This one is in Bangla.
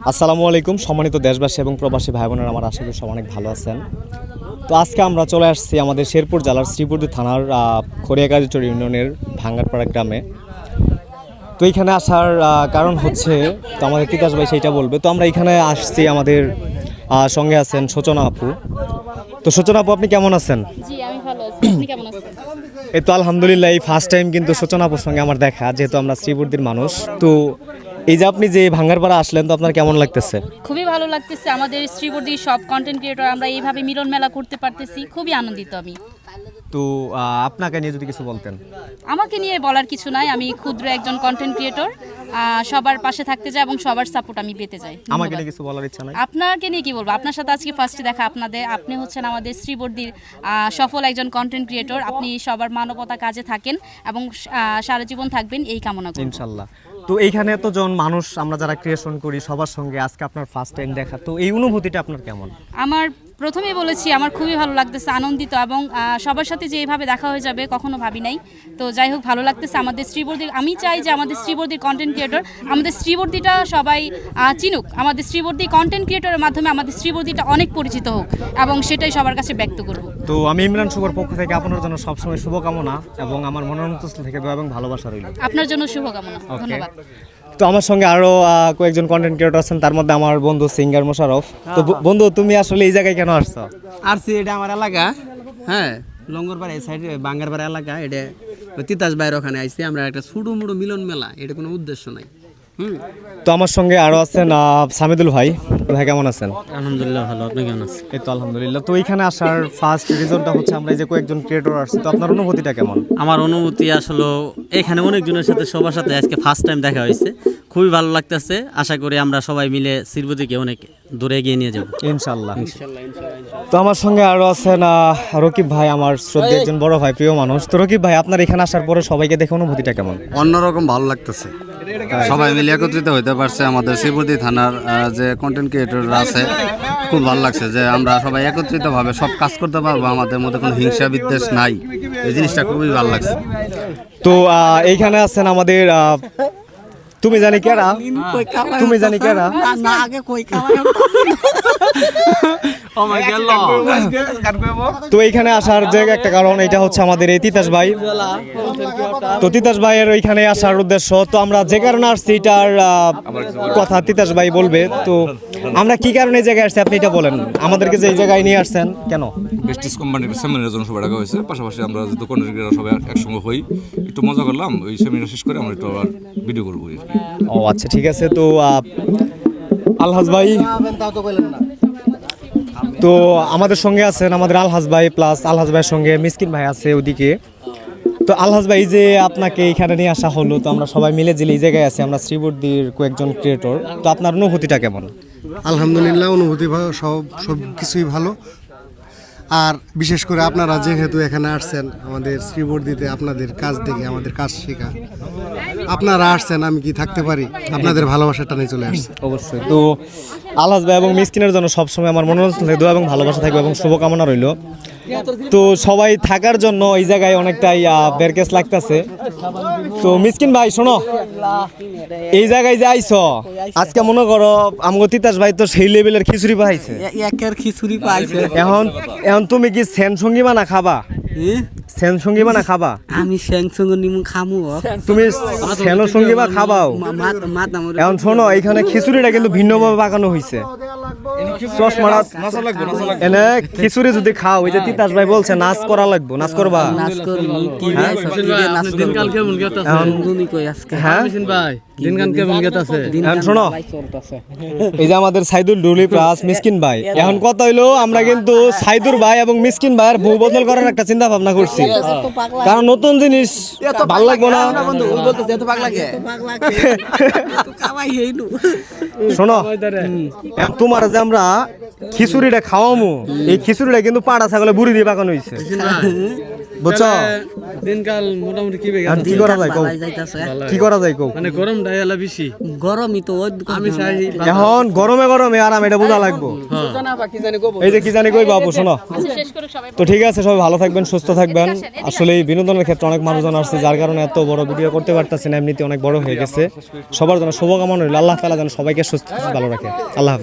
আসসালামু আলাইকুম সম্মানিত দেশবাসী এবং প্রবাসী ভাই বোনেরা, আমার আশা করি সব অনেক ভালো আছেন। তো আজকে আমরা চলে আসছি আমাদের শেরপুর জেলার শ্রীপুরদী থানার খড়িয়াকাজীচর ইউনিয়নের ভাঙ্গারপাড়া গ্রামে। তো এইখানে আসার কারণ হচ্ছে, তো আমাদের তিতাস ভাই সেইটা বলবে। তো আমরা এখানে আসছি, আমাদের সঙ্গে আছেন সূচনা আপু। তো সূচনা আপু, আপনি কেমন আছেন? জি, আমি ভালো আছি। আপনি কেমন আছেন? এই তো আলহামদুলিল্লাহ, এই ফার্স্ট টাইম কিন্তু সূচনা আপুর সঙ্গে আমার দেখা, যেহেতু আমরা শ্রীপুরদীর মানুষ। তো এই যে আপনি যে ভাঙ্গারপাড়া আসলেন, তো আপনার কেমন লাগতেছে? খুবই ভালো লাগতেছে। আমাদের শ্রীবর্দী সব কন্টেন্ট ক্রিয়েটর আমরা এইভাবে মিলন মেলা করতে পারতেছি, খুবই আনন্দিত আমি। তো আপনাকে নিয়ে যদি কিছু বলতেন। আমাকে নিয়ে বলার কিছু নাই, আমি ক্ষুদ্র একজন কন্টেন্ট ক্রিয়েটর। সবার পাশে থাকতে চাই এবং সবার সাপোর্ট আমি পেতে চাই। আমাকে নিয়ে কিছু বলার ইচ্ছা নাই। আপনাকে নিয়ে কি বলবো? আপনার সাথে আজকে ফার্স্টে দেখা। আপনি হচ্ছেন আমাদের শ্রীবর্দীর সফল একজন কন্টেন্ট ক্রিয়েটর। আপনি সবার মানবতা কাজে থাকেন এবং সারা জীবন থাকবেন, এই কামনা করি ইনশাল্লাহ। তো এইখানে এতজন মানুষ আমরা যারা ক্রিয়েশন করি, সবার সঙ্গে আজকে আপনার ফার্স্ট টাইম দেখা, তো এই অনুভূতিটা আপনার কেমন? আমার প্রথমেই বলেছি, আমার খুবই ভালো লাগতেছে, আনন্দিত, এবং সবার সাথে যে এইভাবে দেখা হয়ে যাবে কখনো ভাবি নাই। তো যাই হোক, ভালো লাগতেছে। আমাদের শ্রীবর্দীর, আমি চাই যে আমাদের শ্রীবর্দীর কন্টেন্ট ক্রিয়েটর, আমাদের শ্রীবর্দীটা সবাই চিনুক। আমাদের শ্রীবর্দী কন্টেন্ট ক্রিয়েটরের মাধ্যমে আমাদের শ্রীবর্দীটা অনেক পরিচিত হোক, এবং সেটাই সবার কাছে ব্যক্ত করব। তো আমি ইমরান শুভর পক্ষ থেকে আপনার জন্য সবসময় শুভকামনা এবং আমার মনের অন্তঃস্থল থেকে দোয়া এবং ভালোবাসা রইল। আপনার জন্য শুভকামনা। ধন্যবাদ। তো আমার সঙ্গে আরো কয়েকজন কন্টেন্ট ক্রিয়েটর আছেন, তার মধ্যে আমার বন্ধু সিঙ্গার মোশারফ। তো বন্ধু, তুমি আসলে এই জায়গায় কেন আসছো? আসছি, এটা আমার এলাকা, হ্যাঁ, লঙ্গরপাড়া এই সাইডে বাঙ্গারপাড়া এলাকা। এটা তিতাস ভাইয়ের ওখানে আইসি আমরা, একটা ছোটো মোটো মিলন মেলা, এটা কোনো উদ্দেশ্য নাই। তো আমার সঙ্গে আরো আছেন সামিদুল ভাই। ভাই কেমন আছেন? আলহামদুলিল্লাহ ভালো, আপনি কেমন আছেন? এই তো আলহামদুলিল্লাহ। তো এইখানে আসার ফার্স্ট রিজনটা হচ্ছে, আমরা এই যে কয়েকজন ক্রিয়েটর আসছি, তো আপনার অনুভূতিটা কেমন? আমার অনুভূতি আসলে এখানে অনেকজনের সাথে, সবার সাথে আজকে ফার্স্ট টাইম দেখা হয়েছে, খুবই ভালো লাগতেছে। আশা করি আমরা সবাই মিলে শ্রীবর্দীকে অনেক দূরে এগিয়ে নিয়ে যাব ইনশাল্লাহ। তো আমার সঙ্গে আরো আছেন রকিব ভাই, আমার শ্রদ্ধেয় একজন বড় ভাই, প্রিয় মানুষ। তো রকিব ভাই, আপনার এখানে আসার পরে সবাইকে দেখে অনুভূতিটা কেমন? অন্যরকম ভালো লাগতেছে, সবাই মিলে একত্রিত হইতে পারছে। আমাদের শ্রীবর্দী থানার যে কন্টেন্ট ক্রিয়েটররা আছে, খুব ভালো লাগছে যে আমরা সবাই একত্রিতভাবে সব কাজ করতে পারবো, আমাদের মধ্যে কোনো হিংসা বিদ্বেষ নাই। এই জিনিসটা খুবই ভালো লাগছে। তো এইখানে আছেন আমাদের তুমি জানি কেরা, তুমি জানি কেরা, না আগে কই তো এইখানে আসার যে একটা কারণ, এটা হচ্ছে আমাদের এই তিতাস ভাই। তো তিতাস ভাইয়ের ওইখানে আসার উদ্দেশ্য, তো আমরা যে কারণে আসছি এটার কথা তিতাস ভাই বলবে। তো আমরা কি কারণে এই জায়গায় আসছি আপনি এটা বলেন, আমাদেরকে যে এই জায়গায় নিয়ে আসছেন কেন? বেস্টিস কোম্পানির সেমিনারের জন্য সবাই ডাকা হয়েছে। পাশাপাশি আমরা যে দোকানের সবাই একসঙ্গে হই, একটু মজা করলাম। ওই সেমিনার শেষ করে আমরা একটু আবার ভিডিও করবো। ও আচ্ছা, ঠিক আছে। তো আলহাজ ভাই, তো আমাদের সঙ্গে আছেন আমাদের আলহাজ ভাই, প্লাস আলহাজ ভাইয়ের সঙ্গে মিসকিন ভাই আছে ওদিকে। তো আলহাজ ভাই, যে আপনাকে এখানে নিয়ে আসা হলো, তো আমরা সবাই মিলে যে এই জায়গায় আছি, আমরা শ্রীবর্দীর কয়েকজন ক্রিয়েটর, তো আপনার অনুভূতিটা কেমন? আলহামদুলিল্লাহ, অনুভূতি সব কিছুই ভালো। আর বিশেষ করে আপনারা যেহেতু এখানে আসছেন আমাদের শ্রীবর্দীতে, আপনাদের কাজ দেখে আমাদের কাজ শেখা, আপনারা আসছেন, আমি কি থাকতে পারি? আপনাদের ভালোবাসাটা নিয়ে চলে আসছে। অবশ্যই। তো আলহাজ ভাই এবং মিসকিনের জন্য সবসময় আমার মনোরঞ্জন দোয়া এবং ভালোবাসা থাকবে এবং শুভকামনা রইল। তো সবাই থাকার জন্য এই জায়গায় অনেকটাই বেরকেস লাগতেছে। তো মিসকিন ভাই শোনো, এই জায়গায় যে আইছো আজকে, মনে করো আমগো তিতাস ভাই তো সেই লেভেলের খিচুড়ি পাইছে, একের খিচুড়ি পাইছে। এখন এখন তুমি কি সেন সঙ্গী বানা খাবা? সেন সঙ্গী বানা খাবা? আমি স্যাংসং নিমু খামু। তুমি সেন সঙ্গী বা খাবাও? এখন শোনো, এখানে খিচুড়িটা কিন্তু ভিন্নভাবে পাকানো হয়েছে। চশমাটা এনে খিচুড়ি যদি খাও, ওই যে তিতাস ভাই বলছে নাচ করা লাগবো, নাচ করবা? নাচ করব কি ভাই, দিনকাল কেমন গেতাছে? দুনি কই আজকে? হ্যাঁ ভাই, দিনকাল কেমন গেতাছে? এখন শোনো, এই যে আমাদের সাইদুল ডুলি প্লাস মিসকিন ভাই, এখন কথা হইলো আমরা কিন্তু সাইদুর ভাই এবং মিসকিন ভাইয়ের ভূ বদল করার একটা চিন্তা ভাবনা করছি, কারণ নতুন জিনিস ভালো লাগবে না। বন্ধু ও বলতেছে এত পাক লাগে, তো কামাই হেইনু। শোনো, তোমার যে আমরা খিচুড়িটা খাওয়ামু, এই খিচুড়িটা কিন্তু পাড়া ছাগলে বুড়ি দিয়ে পাকানো হয়েছে, বুঝছো? দিনকাল মোটামুটি কি কি করা যায় কও, কি করা যায় কও? মানে গরমটা চাই এলা বেশি গরমই তো ওই আমি চাই এখন গরমে গরমে আরাম এটা বোঝা লাগবো এই যে কি জানি কই বাবু শোনো শেষ করে সবাই তো ঠিক আছে সবাই ভালো থাকবেন সুস্থ থাকবেন আসলে এই বিনোদনের ক্ষেত্রে অনেক মানুষজন আসছে যার কারণে এত বড় ভিডিও করতে পারতেছি না এমনিতে অনেক বড় হয়ে গেছে সবার জন্য শুভকামনা রইল আল্লাহ তাআলা যেন সবাইকে সুস্থ ভালো রাখে আল্লাহ হাফেজ